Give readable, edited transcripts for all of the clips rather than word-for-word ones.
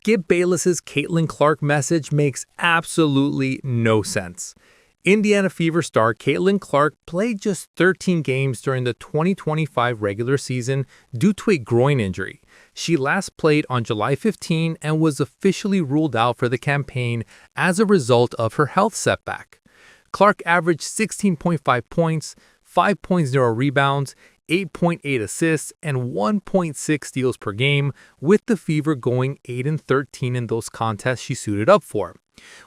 Skip Bayless's Caitlin Clarke message makes absolutely no sense. Indiana Fever star Caitlin Clarke played just 13 games during the 2025 regular season due to a groin injury. She last played on July 15 and was officially ruled out for the campaign as a result of her health setback. Clarke averaged 16.5 points, 5.0 rebounds, 8.8 assists, and 1.6 steals per game, with the Fever going 8-13 in those contests she suited up for.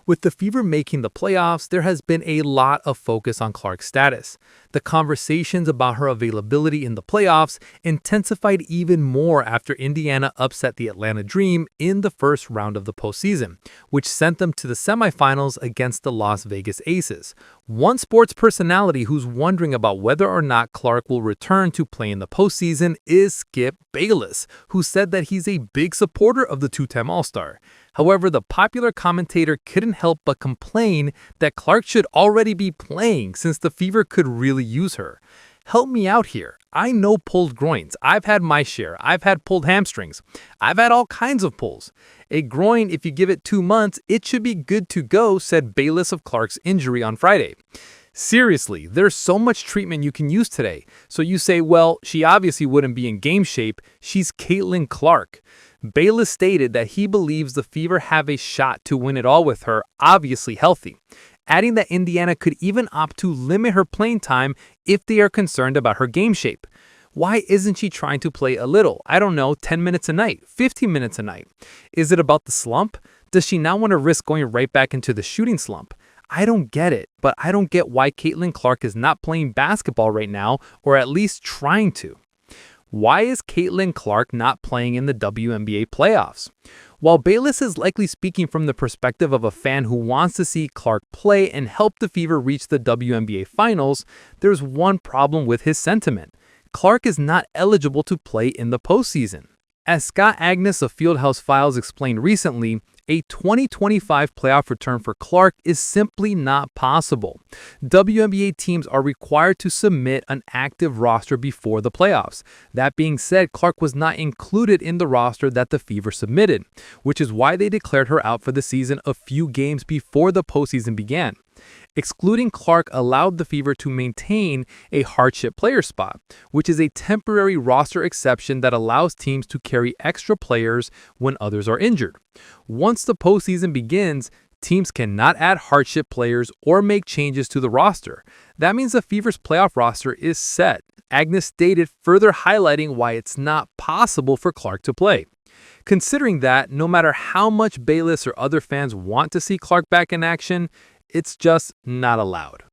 With the Fever making the playoffs, there has been a lot of focus on Clarke's status. The conversations about her availability in the playoffs intensified even more after Indiana upset the Atlanta Dream in the first round of the postseason, which sent them to the semifinals against the Las Vegas Aces. One sports personality who's wondering about whether or not Clarke will return to play in the postseason is Skip Bayless, who said that he's a big supporter of the two-time All-Star. However, the popular commentator couldn't help but complain that Clarke should already be playing since the Fever could really use her. Help me out here. I know pulled groins. I've had my share. I've had pulled hamstrings. I've had all kinds of pulls. A groin, if you give it 2 months, it should be good to go, said Bayless of Clarke's injury on Friday. Seriously, there's so much treatment you can use today. So you say, well, she obviously wouldn't be in game shape. She's Caitlin Clarke. Bayless stated that he believes the Fever have a shot to win it all with her, obviously healthy, adding that Indiana could even opt to limit her playing time if they are concerned about her game shape. Why isn't she trying to play a little? I don't know, 10 minutes a night, 15 minutes a night. Is it about the slump? Does she not want to risk going right back into the shooting slump? I don't get it, but I don't get why Caitlin Clarke is not playing basketball right now, or at least trying to. Why is Caitlin Clarke not playing in the WNBA playoffs? While Bayless is likely speaking from the perspective of a fan who wants to see Clarke play and help the Fever reach the WNBA finals, there's one problem with his sentiment. Clarke is not eligible to play in the postseason. As Scott Agnes of Fieldhouse Files explained recently, a 2025 playoff return for Clarke is simply not possible. WNBA teams are required to submit an active roster before the playoffs. That being said, Clarke was not included in the roster that the Fever submitted, which is why they declared her out for the season a few games before the postseason began. Excluding Clarke allowed the Fever to maintain a hardship player spot, which is a temporary roster exception that allows teams to carry extra players when others are injured. Once the postseason begins, teams cannot add hardship players or make changes to the roster. That means the Fever's playoff roster is set, Agnes stated, further highlighting why it's not possible for Clarke to play. Considering that, no matter how much Bayless or other fans want to see Clarke back in action, it's just not allowed.